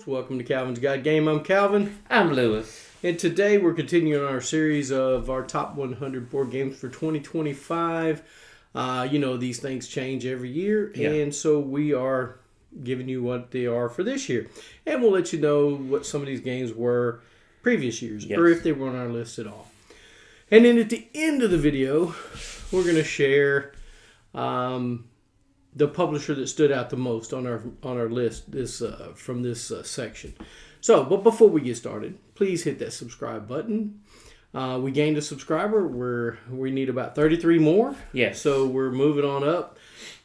folks. Welcome to Calvin's Got Game. I'm Calvin. I'm Lewis. And today we're continuing our series of our top 100 board games for 2025. These things change every year. Yeah. And so we are giving you what they are for this year. And we'll let you know what some of these games were previous years, or if they were on our list at all. And then at the end of the video, we're going to share the publisher that stood out the most on our list from this section. So, but before we get started, please hit that subscribe button. We gained a subscriber. We need about 33 more. Yes. So we're moving on up,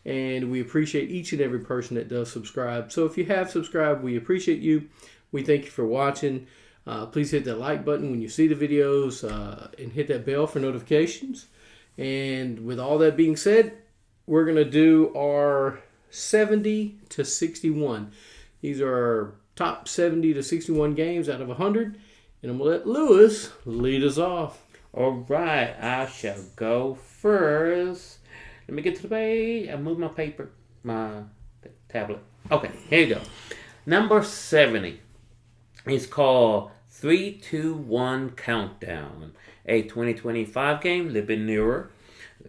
and we appreciate each and every person that does subscribe. So if you have subscribed, we appreciate you. We thank you for watching. Please hit that like button when you see the videos, and hit that bell for notifications. And with all that being said, we're going to do our 70 to 61. These are our top 70 to 61 games out of 100. And I'm going to let Lewis lead us off. All right, I shall go first. Let me get to the page. I moved my tablet. Okay, here you go. Number 70 is called 3, 2, 1 Countdown. A 2025 game, a little bit newer.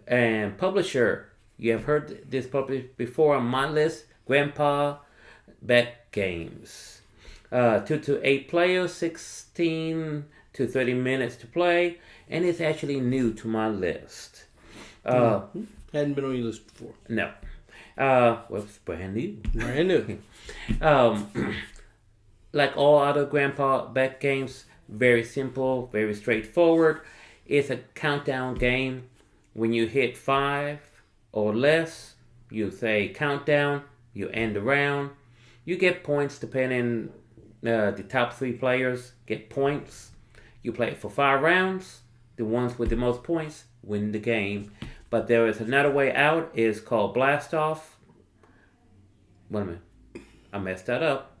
And publisher, you have heard this published before on my list, Grandpa Bet Games. 2 to 8 players, 16 to 30 minutes to play, and it's actually new to my list. Hadn't been on your list before. No. Well, it's brand new. Brand new. Like all other Grandpa Bet games, very simple, very straightforward. It's a countdown game. When you hit 5 or less, you say countdown, you end the round. You get points depending, the top 3 players get points. You play it for 5 rounds. The ones with the most points win the game. But there is another way out. It's called Blast Off. Wait a minute. I messed that up.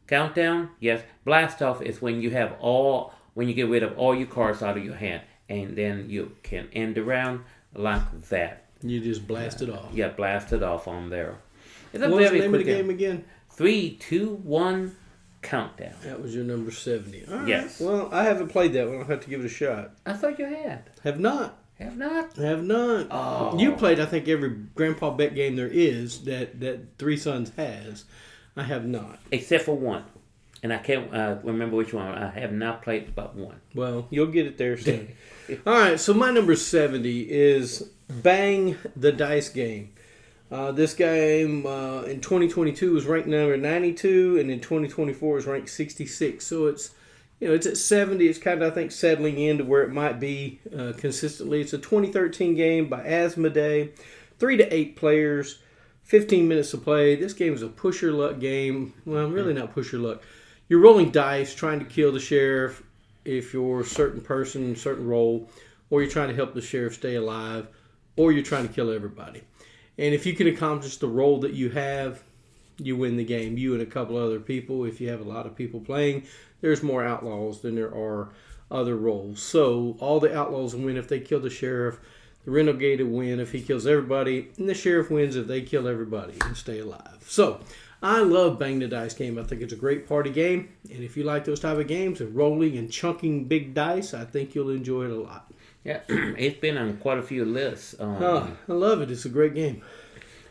Countdown, yes. Blast Off is when you get rid of all your cards out of your hand. And then you can end the round like that. You just blast it off. Yeah, blast it off on there. It's What was the name of the game again? 3, 2, 1, Countdown. That was your number 70. All right. Yes. Well, I haven't played that one. I'll have to give it a shot. I thought you had. Have not. Have not? Have not. Oh. You played, I think, every Grandpa Bet game there is that Three Sons has. I have not. Except for one. And I can't remember which one. I have not played but one. Well, you'll get it there soon. All right, so my number 70 is Bang the Dice Game. This game in 2022 was ranked number 92, and in 2024 was ranked 66. So it's at 70. It's kind of, I think, settling into where it might be consistently. It's a 2013 game by Asmodee, 3 to 8 players, 15 minutes to play. This game is a push your luck game. Well, really not push your luck. You're rolling dice, trying to kill the sheriff if you're a certain person, certain role, or you're trying to help the sheriff stay alive, or you're trying to kill everybody. And if you can accomplish the role that you have, you win the game. You and a couple other people. If you have a lot of people playing, there's more outlaws than there are other roles. So all the outlaws win if they kill the sheriff. The renegade will win if he kills everybody. And the sheriff wins if they kill everybody and stay alive. So I love Bang the Dice Game. I think it's a great party game. And if you like those type of games and rolling and chunking big dice, I think you'll enjoy it a lot. Yeah, it's been on quite a few lists. I love it. It's a great game.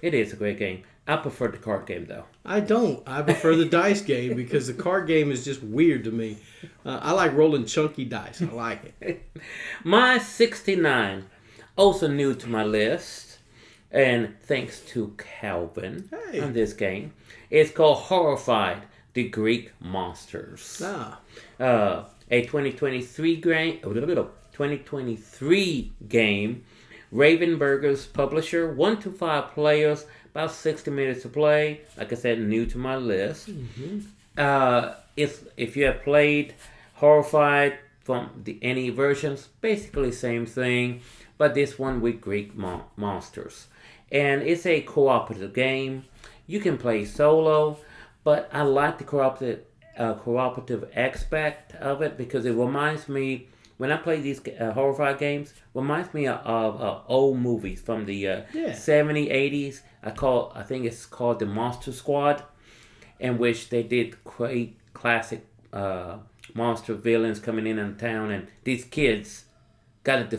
It is a great game. I prefer the card game, though. I don't. I prefer the dice game because the card game is just weird to me. I like rolling chunky dice. I like it. My 69, also new to my list, and thanks to Calvin on this game. It's called Horrified, the Greek Monsters. A 2023 game. Ravenburger's publisher, 1 to 5 players, about 60 minutes to play. Like I said, new to my list. Mm-hmm. If you have played Horrified from any versions, basically same thing, but this one with Greek monsters. And it's a cooperative game. You can play solo, but I like the cooperative aspect of it because it reminds me, when I play these Horrified games, reminds me of old movies from the 70s, 80s. I think it's called the Monster Squad. in which they did great classic monster villains coming in town, and these kids got to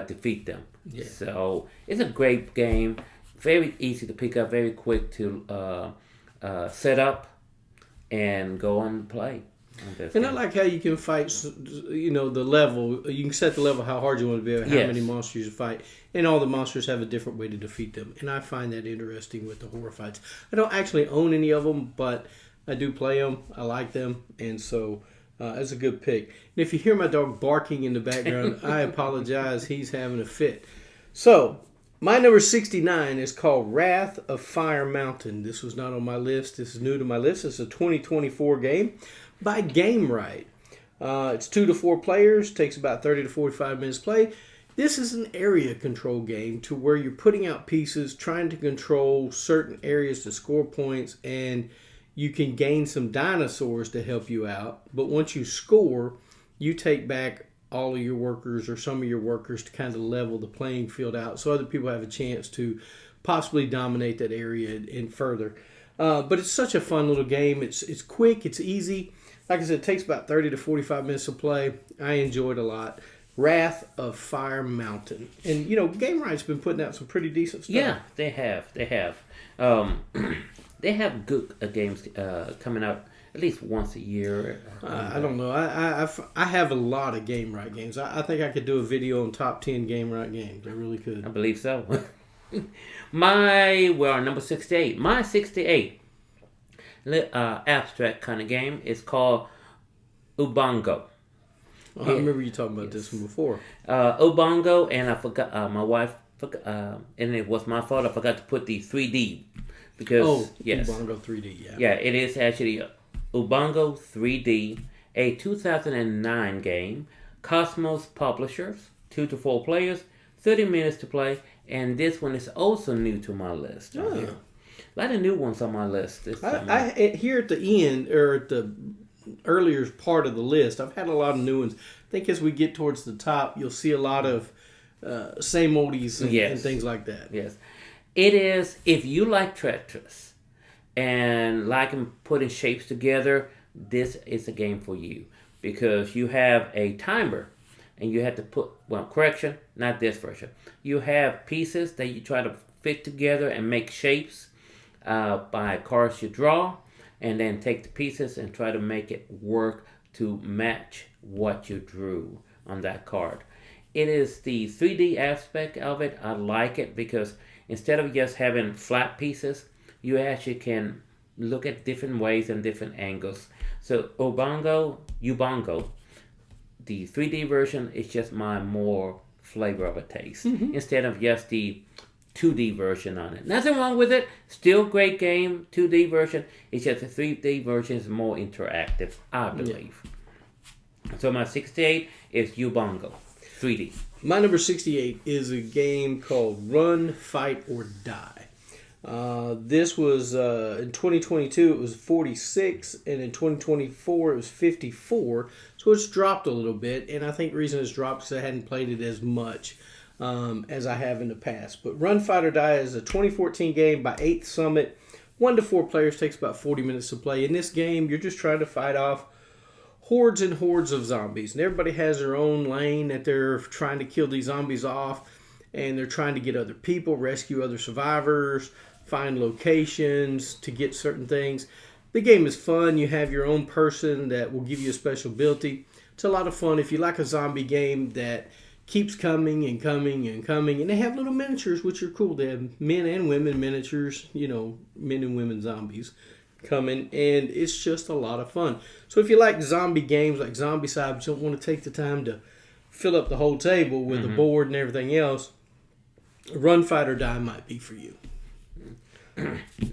defeat them. Yeah. So it's a great game, very easy to pick up, very quick to set up and go on and play. And I like how you can fight, the level. You can set the level how hard you want to be, how many monsters you fight. And all the monsters have a different way to defeat them. And I find that interesting with the horror fights. I don't actually own any of them, but I do play them. I like them. And so that's a good pick. And if you hear my dog barking in the background, I apologize. He's having a fit. So my number 69 is called Wrath of Fire Mountain. This was not on my list. This is new to my list. It's a 2024 game by Game Right. It's 2 to 4 players. Takes about 30 to 45 minutes to play. This is an area control game to where you're putting out pieces, trying to control certain areas to score points, and you can gain some dinosaurs to help you out. But once you score, you take back all of your workers or some of your workers to kind of level the playing field out so other people have a chance to possibly dominate that area and further. But it's such a fun little game. It's quick. It's easy. Like I said, it takes about 30 to 45 minutes to play. I enjoyed it a lot. Wrath of Fire Mountain. And, Game Right's been putting out some pretty decent stuff. Yeah, they have. They have good games coming out at least once a year. I don't know. I have a lot of Game Right games. I think I could do a video on top 10 Game Right games. I really could. I believe so. Number 68. My 68 abstract kind of game is called Ubongo. I remember you talking about this one before. Ubongo, and I forgot, my wife forgot, and it was my fault. I forgot to put the 3D. Because, yes. Ubongo 3D, yeah. Yeah, it is actually Ubongo 3D, a 2009 game. Cosmos Publishers, 2 to 4 players, 30 minutes to play, and this one is also new to my list. Oh. A lot of new ones on my list. Here at the end, or at the earlier part of the list, I've had a lot of new ones. I think as we get towards the top, you'll see a lot of same oldies and things like that. Yes. It is, if you like Tetris and like putting shapes together, this is a game for you. Because you have a timer and you have to put, correction, not this version. You have pieces that you try to fit together and make shapes by cards you draw, and then take the pieces and try to make it work to match what you drew on that card. It is the 3D aspect of it. I like it because instead of just having flat pieces, you actually can look at different ways and different angles. So Ubongo, the 3D version is just my more flavor of a taste. Mm-hmm. Instead of just the 2D version on it. Nothing wrong with it. Still great game, 2D version. It's just the 3D version is more interactive, I believe. Yeah. So my 68 is Ubongo 3D. My number 68 is a game called Run, Fight, or Die. This was, in 2022, it was 46, and in 2024, it was 54. So it's dropped a little bit, and I think the reason it's dropped is I hadn't played it as much as I have in the past. But Run, Fight, or Die is a 2014 game by 8th Summit. 1 to 4 players, takes about 40 minutes to play. In this game, you're just trying to fight off hordes and hordes of zombies. And everybody has their own lane that they're trying to kill these zombies off. And they're trying to get other people, rescue other survivors, find locations to get certain things. The game is fun. You have your own person that will give you a special ability. It's a lot of fun. If you like a zombie game that keeps coming and coming and coming. And they have little miniatures, which are cool. They have men and women miniatures, men and women zombies coming. And it's just a lot of fun. So if you like zombie games like Zombicide, but you don't want to take the time to fill up the whole table with the board and everything else, Run, Fight, or Die might be for you.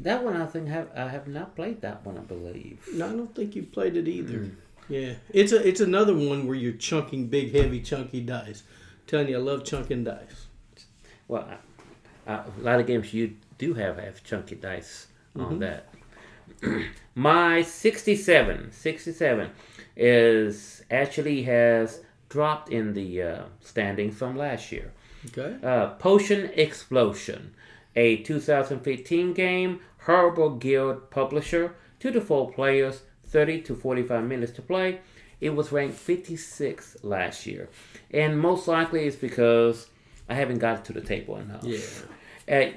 That one, I think, I have not played that one, I believe. No, I don't think you played it either. Yeah. It's another one where you're chunking big, heavy, chunky dice. I'm telling you, I love chunking dice. Well, a lot of games you do have chunky dice on that. My 67 is actually has dropped in the standings from last year. Okay. Potion Explosion, a 2015 game, Horrible Guild publisher, 2 to 4 players, 30 to 45 minutes to play. It was ranked 56th last year. And most likely it's because I haven't got it to the table enough. Yeah.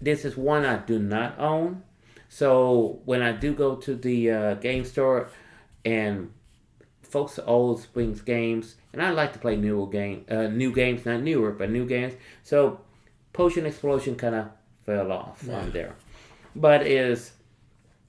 This is one I do not own. So when I do go to the game store and folks always brings games, and I like to play new games, not newer, but new games. So Potion Explosion kind of fell off on there. But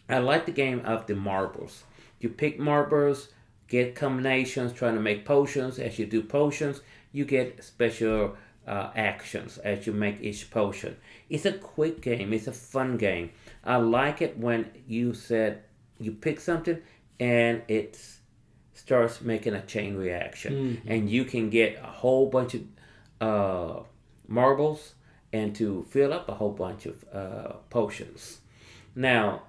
I like the game of the marbles. You pick marbles, get combinations, trying to make potions. As you do potions, you get special actions as you make each potion. It's a quick game. It's a fun game. I like it when you pick something and it starts making a chain reaction, and you can get a whole bunch of marbles and to fill up a whole bunch of potions. Now,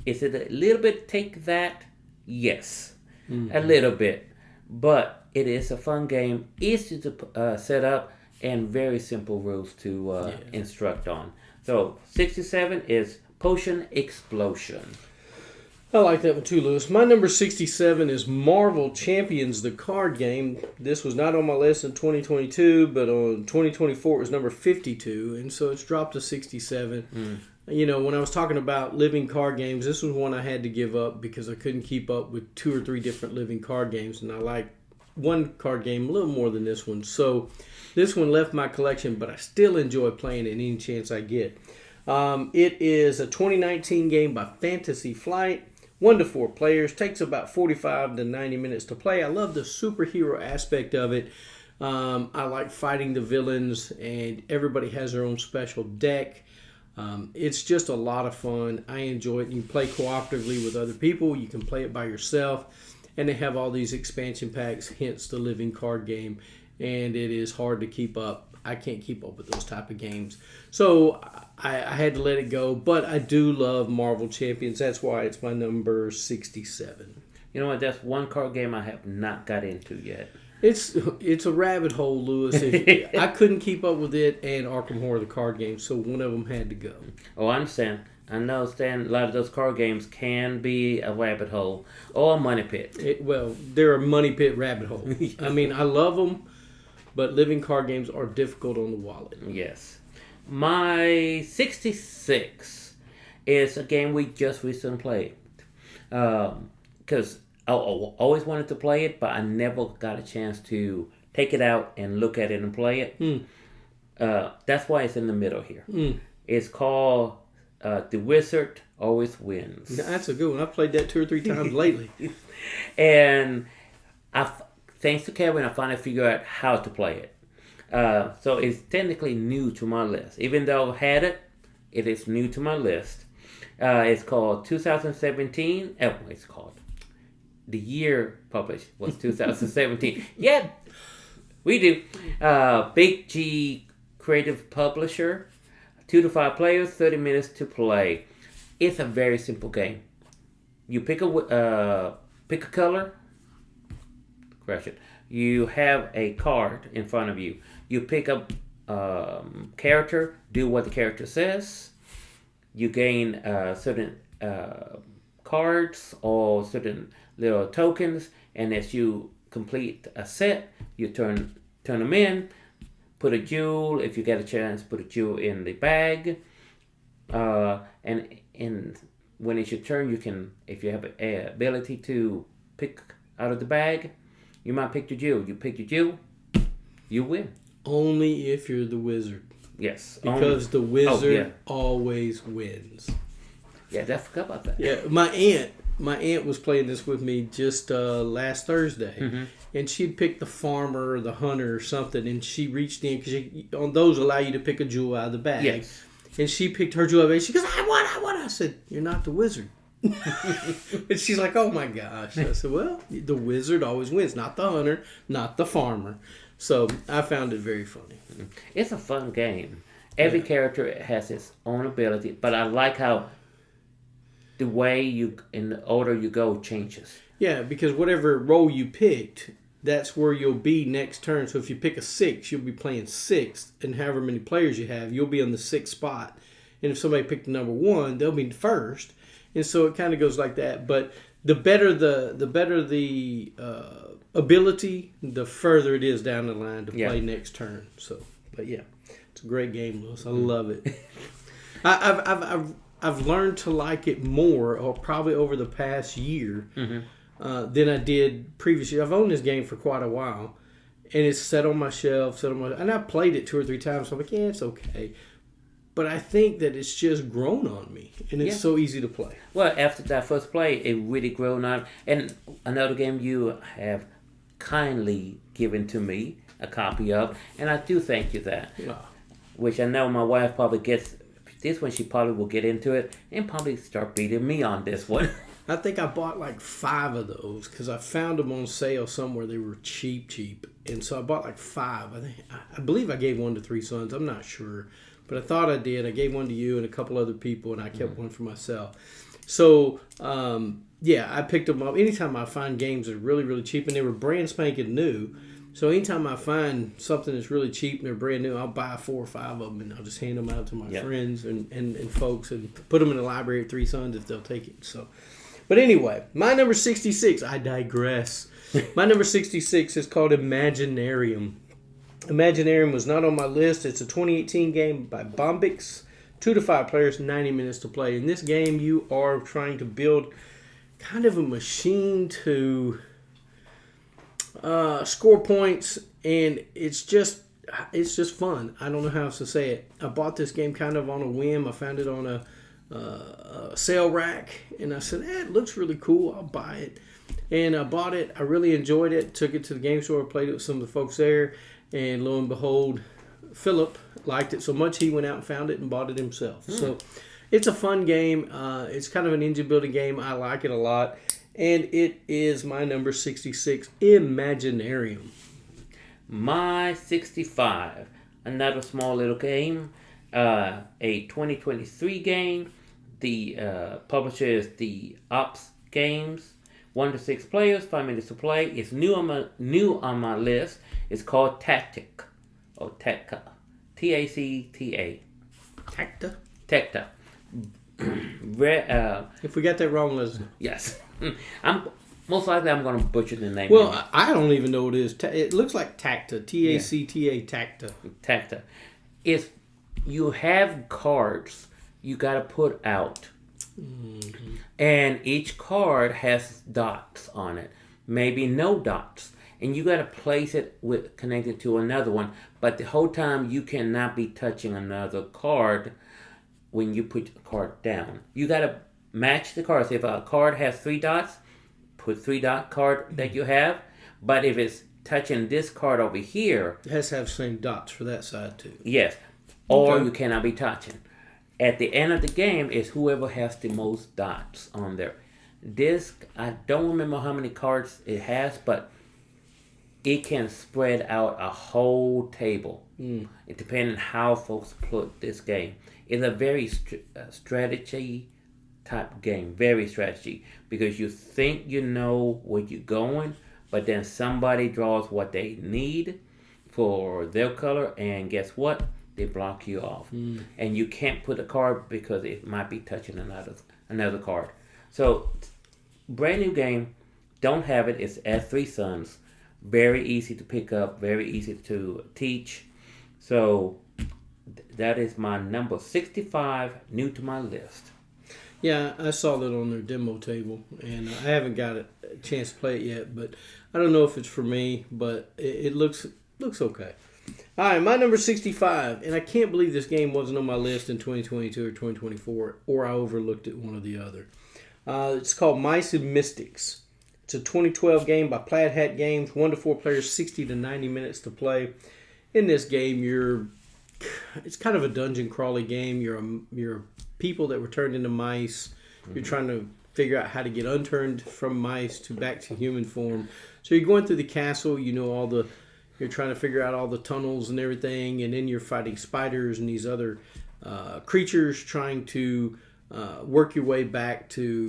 is it a little bit take that? Yes, a little bit, but it is a fun game, easy to set up, and very simple rules to instruct on. So 67 is Potion Explosion. I like that one too, Lewis. My number 67 is Marvel Champions, the card game. This was not on my list in 2022, but on 2024 it was number 52, and so it's dropped to 67. You know, when I was talking about living card games, this was one I had to give up because I couldn't keep up with 2 or 3 different living card games, and I like one card game a little more than this one. So this one left my collection, but I still enjoy playing it any chance I get. It is a 2019 game by Fantasy Flight. 1 to 4 players. Takes about 45 to 90 minutes to play. I love the superhero aspect of it. I like fighting the villains, and everybody has their own special deck. It's just a lot of fun. I enjoy it. You can play cooperatively with other people. You can play it by yourself. And they have all these expansion packs, hence the living card game. And it is hard to keep up. I can't keep up with those type of games. So I had to let it go. But I do love Marvel Champions. That's why it's my number 67. You know what? That's one card game I have not got into yet. It's a rabbit hole, Lewis. I couldn't keep up with it and Arkham Horror, the card game, so one of them had to go. Oh, I understand. I understand a lot of those card games can be a rabbit hole or a money pit. They're a money pit rabbit hole. I mean, I love them, but living card games are difficult on the wallet. Yes. My 66 is a game we just recently played. Because I always wanted to play it, but I never got a chance to take it out and look at it and play it. That's why it's in the middle here. It's called The Wizard Always Wins. That's a good one. I've played that 2 or 3 times lately. And thanks to Kevin, I finally figured out how to play it. So it's technically new to my list. Even though I had it, it is new to my list. It's called 2017. It's called. The year published was 2017. Yeah, we do. Big G Creative Publisher. 2 to 5 players, 30 minutes to play. It's a very simple game. You pick a color. Crash it. You have a card in front of you. You pick up character. Do what the character says. You gain certain cards or certain little tokens, and as you complete a set, you turn them in. Put a jewel, if you get a chance, put a jewel in the bag. And when it's your turn, you can, if you have an ability to pick out of the bag, you might pick the jewel. You pick your jewel, you win. Only if you're the wizard. Yes. Because the wizard always wins. Yeah, I forgot about that. Yeah, my aunt was playing this with me just last Thursday, and she'd picked the farmer or the hunter or something, and she reached in because on those allow you to pick a jewel out of the bag. Yes. And she picked her jewel out of the bag. She goes, I won. I said, you're not the wizard. And she's like, oh my gosh. I said, well, the wizard always wins, not the hunter, not the farmer. So I found it very funny. It's a fun game. Every character has its own ability, but I like how the way in the order you go changes. Yeah, because whatever role you picked, that's where you'll be next turn. So if you pick a 6, you'll be playing 6th, and however many players you have, you'll be on the 6th spot. And if somebody picked the number 1, they'll be first. and so it kind of goes like that. But the better the ability, the further it is down the line to play next turn. So, but yeah, it's a great game, Lewis. I love it. I've learned to like it more, or probably over the past year, than I did previously. I've owned this game for quite a while, and it's set on my shelf, and I played it 2 or 3 times. So I'm like, yeah, it's okay. But I think that it's just grown on me, and it's so easy to play. Well, after that first play, it really grown on. And another game you have kindly given to me a copy of, and I do thank you that. Yeah. Which I know my wife probably gets. This one, she probably will get into it and probably start beating me on this one. I think I bought like 5 of those because I found them on sale somewhere. They were cheap. And so I bought like 5. I believe I gave one to 3 sons. I'm not sure. But I thought I did. I gave one to you and a couple other people, and I kept one for myself. So, I picked them up. Anytime I find games that are really, really cheap, and they were brand spanking new. So anytime I find something that's really cheap and they're brand new, I'll buy 4 or 5 of them, and I'll just hand them out to my friends and folks, and put them in the library at 3 Sons if they'll take it. So, but anyway, my number 66. I digress. My number 66 is called Imaginarium. Imaginarium was not on my list. It's a 2018 game by Bombix. 2 to 5 players, 90 minutes to play. In this game, you are trying to build kind of a machine to score points, and it's just fun. I don't know how else to say it. I bought this game kind of on a whim. I found it on a sale rack, and I said, it looks really cool. I'll buy it. And I bought it. I really enjoyed it. Took it to the game store, played it with some of the folks there, and lo and behold, Philip liked it so much he went out and found it and bought it himself. So it's a fun game. It's kind of an engine building game. I like it a lot. And it is my number 66, Imaginarium. My 65, another small little game, a 2023 game. The publisher is the Ops Games. 1 to 6 players, 5 minutes to play. It's new on my list. It's called Tactic, or Tacta, Tacta. Tacta? Tacta. If we got that wrong, let's know. Yes. Most likely I'm going to butcher the name. Well, I don't even know what it is. It looks like Tacta. Tacta. Tacta. Tacta. If you have cards you got to put out. Mm-hmm. And each card has dots on it. Maybe no dots. And you got to place it connected to another one. But the whole time you cannot be touching another card when you put the card down. You got to match the cards. If a card has 3 dots, put 3-dot card that you have. But if it's touching this card over here, it has to have the same dots for that side too. Yes. Or you cannot be touching. At the end of the game is whoever has the most dots on their disc. I don't remember how many cards it has, but it can spread out a whole table. It depends on how folks put this game. It's a very strategy type game, very strategy, because you think you know where you're going, but then somebody draws what they need for their color, and guess what? They block you off. And you can't put a card because it might be touching another card. So, brand new game, don't have it. It's at 3 Sons. Very easy to pick up, very easy to teach. So, that is my number 65, new to my list. Yeah, I saw that on their demo table, and I haven't got a chance to play it yet, but I don't know if it's for me, but it looks okay. All right, my number 65, and I can't believe this game wasn't on my list in 2022 or 2024, or I overlooked it, one or the other. It's called Mice and Mystics. It's a 2012 game by Plaid Hat Games, 1 to 4 players, 60 to 90 minutes to play. In this game, it's kind of a dungeon crawly game. You're people that were turned into mice. You're trying to figure out how to get unturned from mice to back to human form. So you're going through the castle. You're trying to figure out all the tunnels and everything, and then you're fighting spiders and these other creatures, trying to work your way back to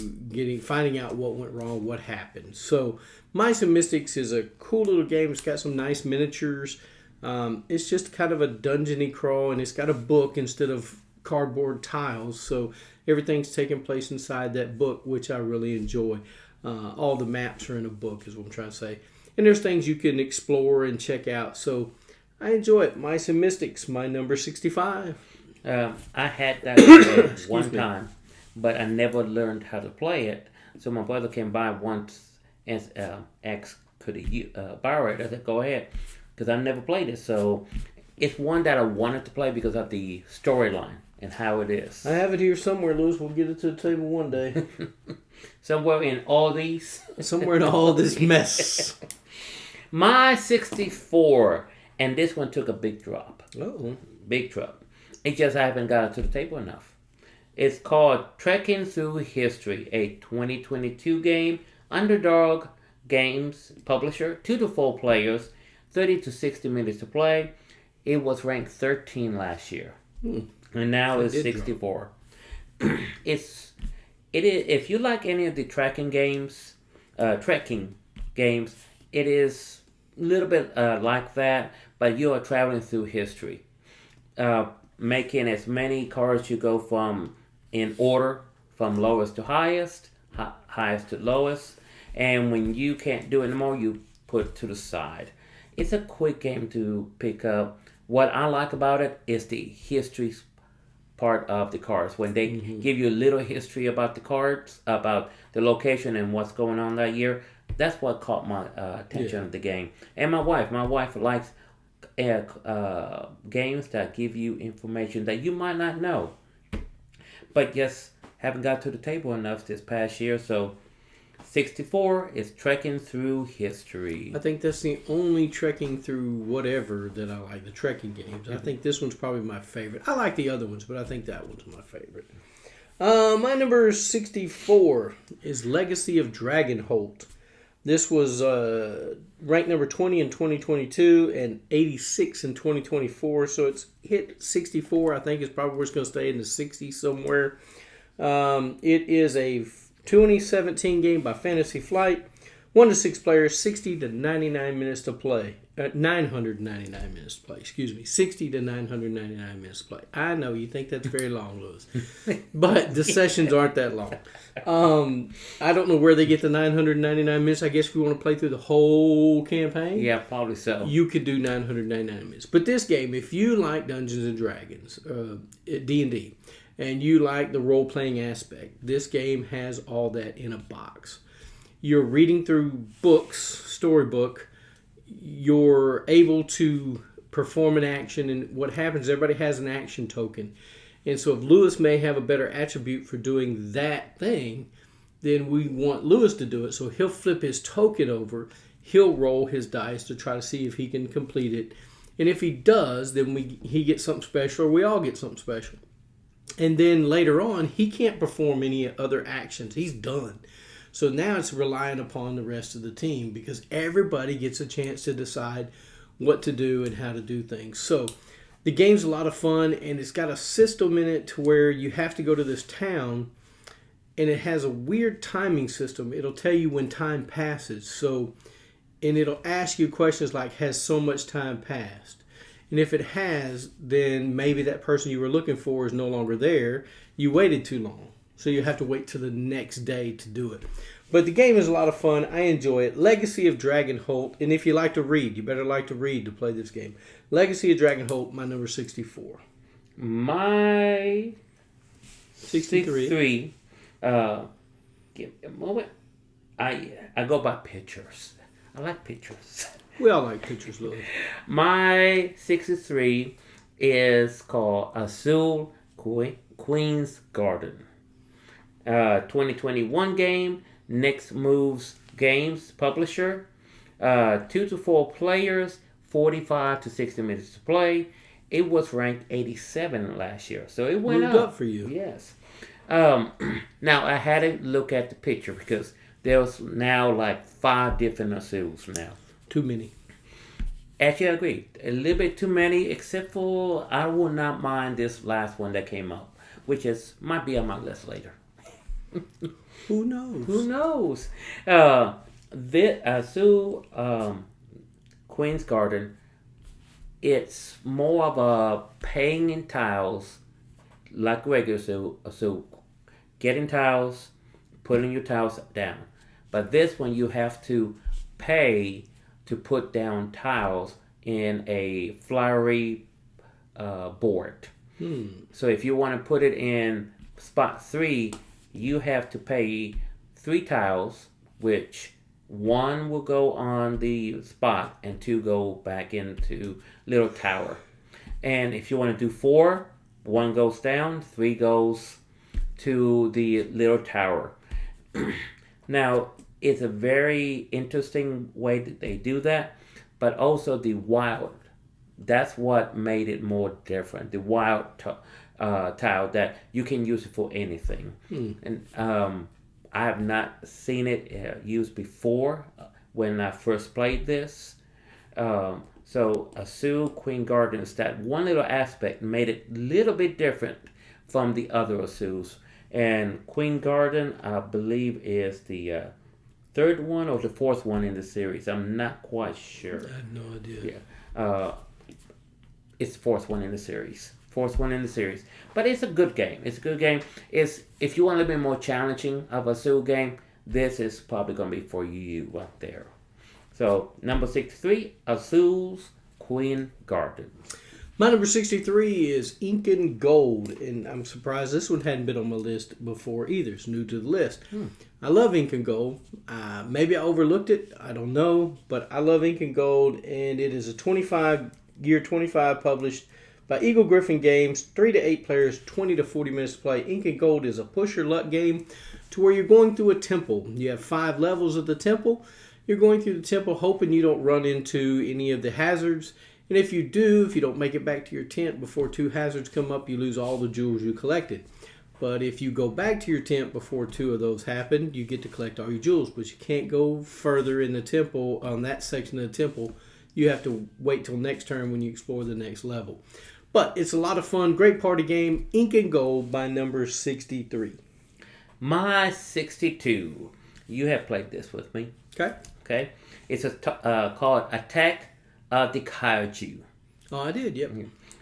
finding out what went wrong, what happened. So Mice and Mystics is a cool little game. It's got some nice miniatures. It's just kind of a dungeony crawl, and it's got a book instead of cardboard tiles. So everything's taking place inside that book, which I really enjoy. All the maps are in a book, is what I'm trying to say. And there's things you can explore and check out. So I enjoy it. Mice and Mystics, my number 65. I had that one time, but I never learned how to play it. So my brother came by once and asked, could he borrow it? I said, go ahead, because I never played it. So it's one that I wanted to play because of the storyline and how it is. I have it here somewhere, Lewis. We'll get it to the table one day. Somewhere in all these. Somewhere in all this mess. My 64, and this one took a big drop. Oh. Big drop. It's just I haven't got it to the table enough. It's called Trekking Through History, a 2022 game. Underdog Games publisher, 2 to 4 players, 30 to 60 minutes to play. It was ranked 13 last year, and now it's 64. It is. If you like any of the trekking games, it is a little bit like that, but you are traveling through history, making as many cards you go from in order, from lowest to highest, highest to lowest, and when you can't do it anymore, you put it to the side. It's a quick game to pick up. What I like about it is the history part of the cards. When they give you a little history about the cards, about the location and what's going on that year, that's what caught my attention of the game. And my wife likes games that give you information that you might not know, but just haven't got to the table enough this past year. So 64 is Trekking Through History. I think that's the only trekking through whatever that I like, the trekking games. I think this one's probably my favorite. I like the other ones, but I think that one's my favorite. My number 64 is Legacy of Dragonholt. This was ranked number 20 in 2022 and 86 in 2024. So it's hit 64. I think it's probably where it's going to stay in the 60s somewhere. It is a 2017 game by Fantasy Flight. 1 to 6 players, 60 to 99 minutes to play. 999 minutes to play, excuse me. 60 to 999 minutes to play. I know you think that's very long, Lewis. But the sessions aren't that long. I don't know where they get the 999 minutes. I guess if you want to play through the whole campaign. Yeah, probably so. You could do 999 minutes. But this game, if you like Dungeons and Dragons, D&D, and you like the role-playing aspect, this game has all that in a box. You're reading through books, storybook. You're able to perform an action, and what happens, everybody has an action token. And so if Lewis may have a better attribute for doing that thing, then we want Lewis to do it. So he'll flip his token over. He'll roll his dice to try to see if he can complete it. And if he does, then he gets something special, or we all get something special. And then later on, he can't perform any other actions. He's done. So now it's relying upon the rest of the team because everybody gets a chance to decide what to do and how to do things. So the game's a lot of fun, and it's got a system in it to where you have to go to this town, and it has a weird timing system. It'll tell you when time passes. So, and it'll ask you questions like, has so much time passed? And if it has, then maybe that person you were looking for is no longer there. You waited too long. So you have to wait till the next day to do it. But the game is a lot of fun. I enjoy it. Legacy of Dragonholt. And if you like to read, you better like to read to play this game. Legacy of Dragonholt, my number 64. My 63. Give me a moment. I go by pictures. I like pictures. We all like pictures, Lily. My 63 is called Azul Queen's Garden. 2021 game. Next Moves Games publisher. 2 to 4 players. 45 to 60 minutes to play. It was ranked 87 last year, so it went up for you. Yes. Now I had to look at the picture because there's now like 5 different Azuls now. Too many. Actually, I agree. A little bit too many, except for I will not mind this last one that came up, which might be on my list later. Who knows? Who knows? The Azul Queen's Garden, it's more of a paying in tiles, like regular Azul getting tiles, putting your tiles down. But this one you have to pay to put down tiles in a flowery board. So if you want to put it in spot 3, you have to pay 3 tiles, which 1 will go on the spot and 2 go back into little tower. And if you want to do 4, 1 goes down, 3 goes to the little tower. Now, it's a very interesting way that they do that, but also the wild. That's what made it more different. The wild tile that you can use it for anything. And I have not seen it used before when I first played this. So Azul Queen Gardens, that one little aspect made it a little bit different from the other Azuls. And Queen Garden, I believe, is the 3rd one or the 4th one in the series. I'm not quite sure. I have no idea. Yeah. It's the 4th one in the series. 4th one in the series. But it's a good game. It's a good game. If you want a little bit more challenging of a Azul game, this is probably going to be for you right there. So, number 63, Azul's Queen Gardens. My number 63 is Ink and Gold, and I'm surprised this one hadn't been on my list before either. It's new to the list. I love Ink and Gold. Maybe I overlooked it. I don't know, but I love Ink and Gold, and it is a year 25 published by Eagle Griffin Games, 3 to 8 players, 20 to 40 minutes to play. Ink and Gold is a push your luck game to where you're going through a temple. You have 5 levels of the temple. You're going through the temple hoping you don't run into any of the hazards. And if you do, if you don't make it back to your tent before 2 hazards come up, you lose all the jewels you collected. But if you go back to your tent before 2 of those happen, you get to collect all your jewels. But you can't go further in the temple, on that section of the temple. You have to wait till next turn when you explore the next level. But it's a lot of fun, great party game. Ink and Gold by number 63. My 62. You have played this with me. Okay. It's called Attack of the Kaiju. Oh, I did, yep.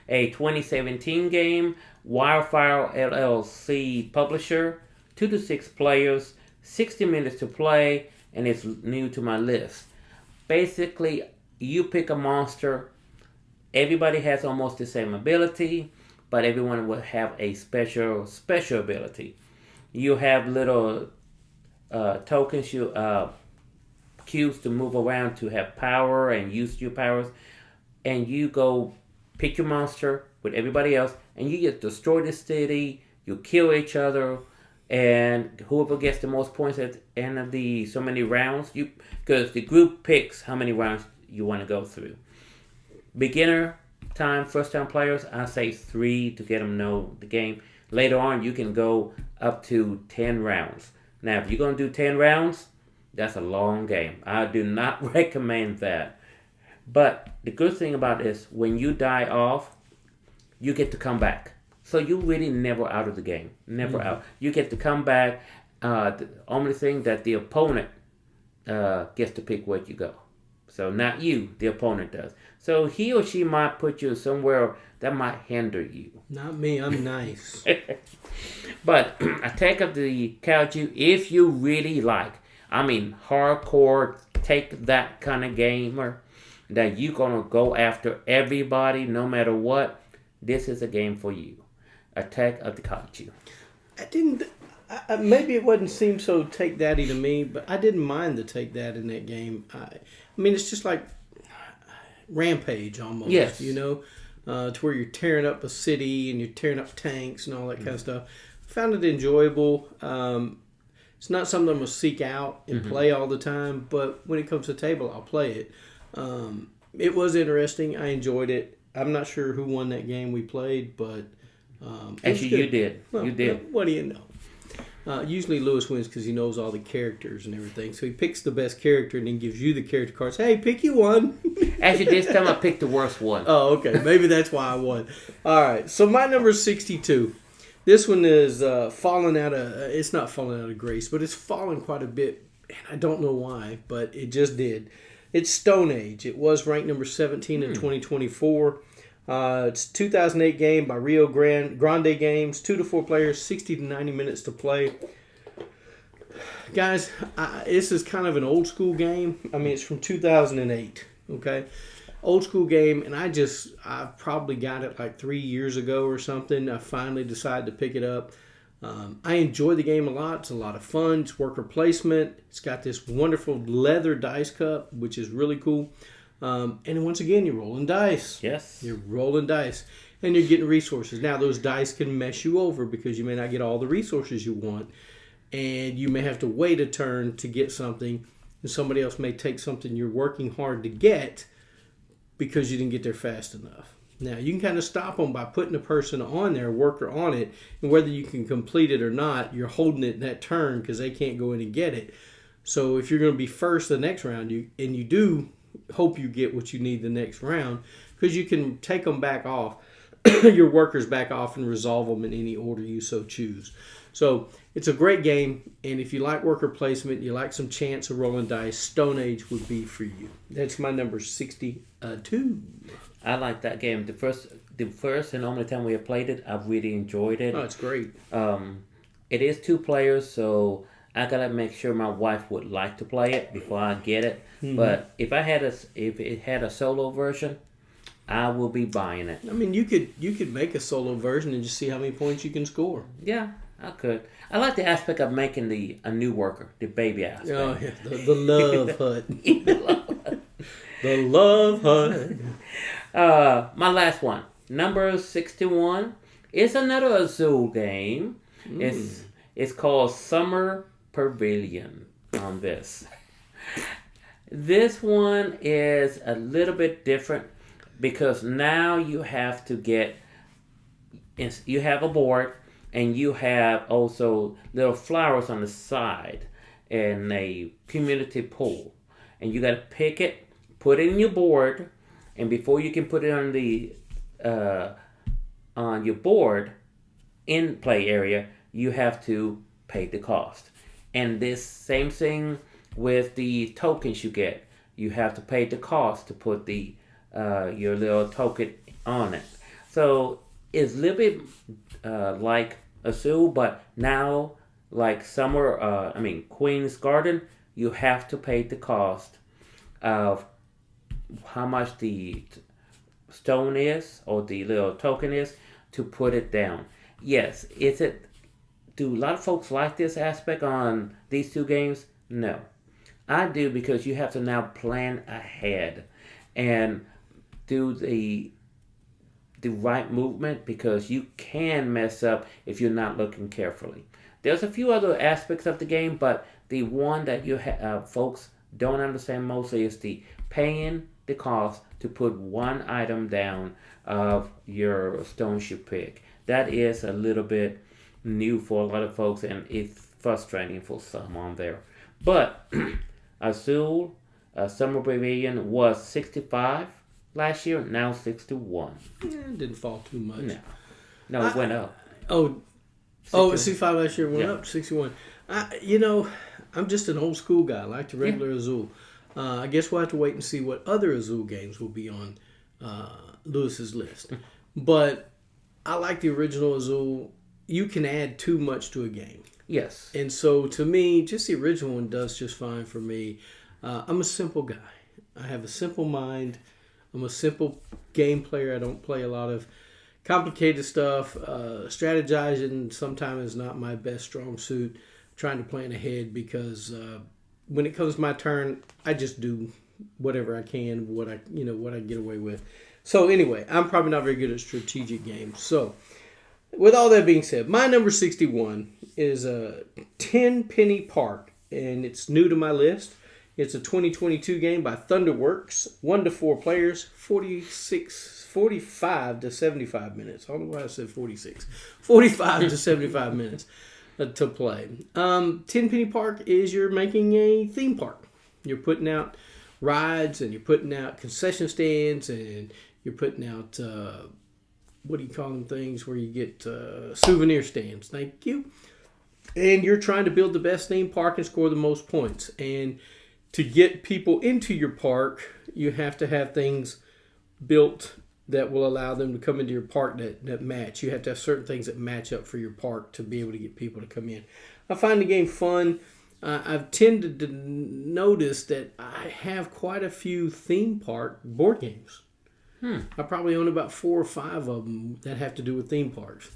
A 2017 game, Wildfire LLC publisher, 2 to 6 players, 60 minutes to play, and it's new to my list. Basically, you pick a monster. Everybody has almost the same ability, but everyone will have a special ability. You have little tokens, cubes to move around to have power and use your powers, and you go pick your monster with everybody else, and you just destroy the city. You kill each other, and whoever gets the most points at the end of the so many rounds, because the group picks how many rounds you want to go through. Beginner time, first time players, I say 3 to get them know the game. Later on, you can go up to 10 rounds. Now, if you're going to do 10 rounds, that's a long game. I do not recommend that. But the good thing about this, when you die off, you get to come back. So you're really never out of the game. Never out. You get to come back. The only thing that the opponent gets to pick where you go. So not you, the opponent does. So he or she might put you somewhere that might hinder you. Not me, I'm nice. But Attack of the Kaiju, if you really like, hardcore, take that kind of gamer, that you're going to go after everybody no matter what, this is a game for you. Attack of the Kaiju. Maybe it wouldn't seem so take daddy to me, but I didn't mind the take that in that game. It's just like Rampage almost, yes. To where you're tearing up a city and you're tearing up tanks and all that kind of stuff. I found it enjoyable. It's not something I'm going to seek out and play all the time, but when it comes to table, I'll play it. It was interesting. I enjoyed it. I'm not sure who won that game we played, but... Actually, you did. Well, you did. What do you know? Usually Lewis wins because he knows all the characters and everything. So he picks the best character and then gives you the character cards. Hey, pick you one. Actually, this time I picked the worst one. Oh, okay. Maybe that's why I won. All right. So my number is 62. This one is falling out of... it's not falling out of grace, but it's fallen quite a bit. And I don't know why, but it just did. It's Stone Age. It was ranked number 17 in 2024. It's a 2008 game by Rio Grande Games. 2 to 4 players, 60 to 90 minutes to play. Guys, this is kind of an old school game. I mean, it's from 2008. Okay, old school game, and I probably got it like 3 years ago or something. I finally decided to pick it up. I enjoy the game a lot. It's a lot of fun. It's worker placement. It's got this wonderful leather dice cup, which is really cool. And once again, you're rolling dice. Yes. You're rolling dice. And you're getting resources. Now, those dice can mess you over because you may not get all the resources you want. And you may have to wait a turn to get something. And somebody else may take something you're working hard to get because you didn't get there fast enough. Now, you can kind of stop them by putting a person on there, a worker on it, and whether you can complete it or not, you're holding it in that turn because they can't go in and get it. So if you're going to be first the next round, you do hope you get what you need the next round because you can take them back off, your workers back off, and resolve them in any order you so choose. So it's a great game, and if you like worker placement, you like some chance of rolling dice, Stone Age would be for you. That's my number 62. I like that game. The first and only time we have played it, I've really enjoyed it. Oh, it's great. It is 2 players, so I gotta make sure my wife would like to play it before I get it. Mm-hmm. But if it had a solo version, I will be buying it. I mean, you could make a solo version and just see how many points you can score. Yeah, I could. I like the aspect of making a new worker, the baby aspect. Oh yeah, the love hut. The love hut. My last one, number 61, is another Azul game. It's called Summer Pavilion on this. This one is a little bit different because now you have a board and you have also little flowers on the side and a community pool. And you got to pick it, put it in your board, and before you can put it on your board in play area, you have to pay the cost. And this same thing with the tokens you get. You have to pay the cost to put your little token on it. So it's a little bit like Azul, but now like Queen's Garden, you have to pay the cost of how much the stone is or the little token is to put it down. Yes, do a lot of folks like this aspect on these 2 games? No. I do, because you have to now plan ahead and do the right movement, because you can mess up if you're not looking carefully. There's a few other aspects of the game, but the one that you folks don't understand mostly is the paying the cost to put one item down of your stones you pick. That is a little bit new for a lot of folks, and it's frustrating for some on there. But Azul Summer Pavilion was 65 last year, now 61. Yeah, it didn't fall too much. No, it went up. Oh, 65 last year, went up to 61. I'm just an old school guy. I like the regular Azul. I guess we'll have to wait and see what other Azul games will be on Lewis's list. But I like the original Azul. You can add too much to a game. Yes. And so to me, just the original one does just fine for me. I'm a simple guy. I have a simple mind. I'm a simple game player. I don't play a lot of complicated stuff. Strategizing sometimes is not my best strong suit. I'm trying to plan ahead because when it comes to my turn, I just do whatever I can, what I get away with. So anyway, I'm probably not very good at strategic games. So with all that being said, my number 61 is a 10 Penny Park, and it's new to my list. It's a 2022 game by Thunderworks, 1 to 4 players, 45 to 75 minutes. I don't know why I said 46. 45 to 75 minutes to play. 10 Penny Park is you're making a theme park. You're putting out rides, and you're putting out concession stands, and you're putting out, what do you call them things where you get souvenir stands. Thank you. And you're trying to build the best theme park and score the most points. And to get people into your park, you have to have things built that will allow them to come into your park that match. You have to have certain things that match up for your park to be able to get people to come in. I find the game fun. I've tended to notice that I have quite a few theme park board games. I probably own about 4 or 5 of them that have to do with theme parks.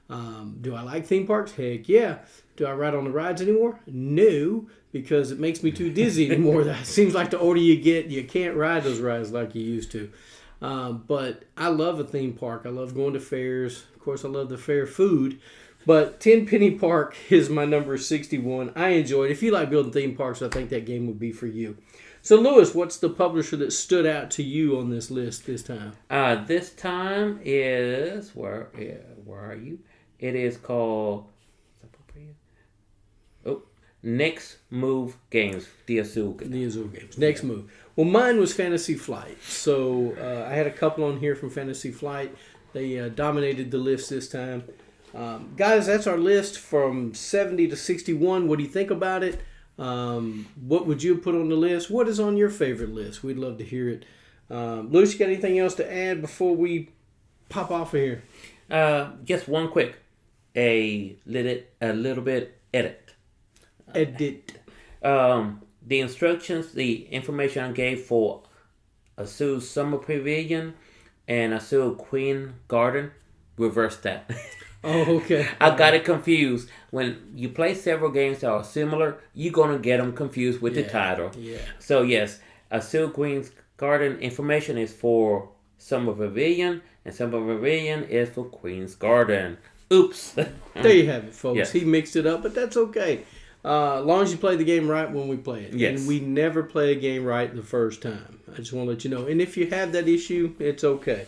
Do I like theme parks? Heck yeah. Do I ride on the rides anymore? No, because it makes me too dizzy anymore. It seems like the older you get, you can't ride those rides like you used to. But I love a theme park. I love going to fairs. Of course, I love the fair food. But 10 Penny Park is my number 61. I enjoy it. If you like building theme parks, I think that game would be for you. So, Lewis, what's the publisher that stood out to you on this list this time? This time is where are you? It is called Next Move Games. The Azul Games. Next Move. Well, mine was Fantasy Flight. So I had a couple on here from Fantasy Flight. They dominated the list this time. Guys, that's our list from 70 to 61. What do you think about it? What would you put on the list? What is on your favorite list? We'd love to hear it. Lewis, you got anything else to add before we pop off of here? Just one quick, a little bit edit. The instructions, the information I gave for Azul Summer Pavilion and Azul Queen Garden, reverse that. Oh, okay. I got it confused. When you play several games that are similar, you're going to get them confused with the title. Yeah. So, yes, Azul Queen's Garden information is for Summer Pavilion, and Summer Pavilion is for Queen's Garden. Oops. There you have it, folks. Yes. He mixed it up, but that's okay. As long as you play the game right when we play it. Yes. And we never play a game right the first time. I just want to let you know. And if you have that issue, it's okay.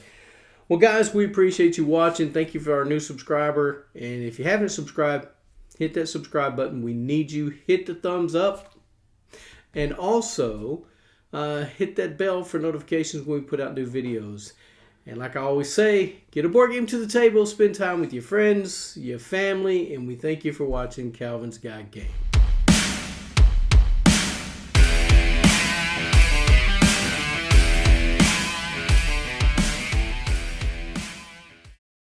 Well, guys, we appreciate you watching. Thank you for our new subscriber. And if you haven't subscribed, hit that subscribe button. We need you. Hit the thumbs up. And also, hit that bell for notifications when we put out new videos. And like I always say, get a board game to the table. Spend time with your friends, your family. And we thank you for watching Calvin's Guide Game.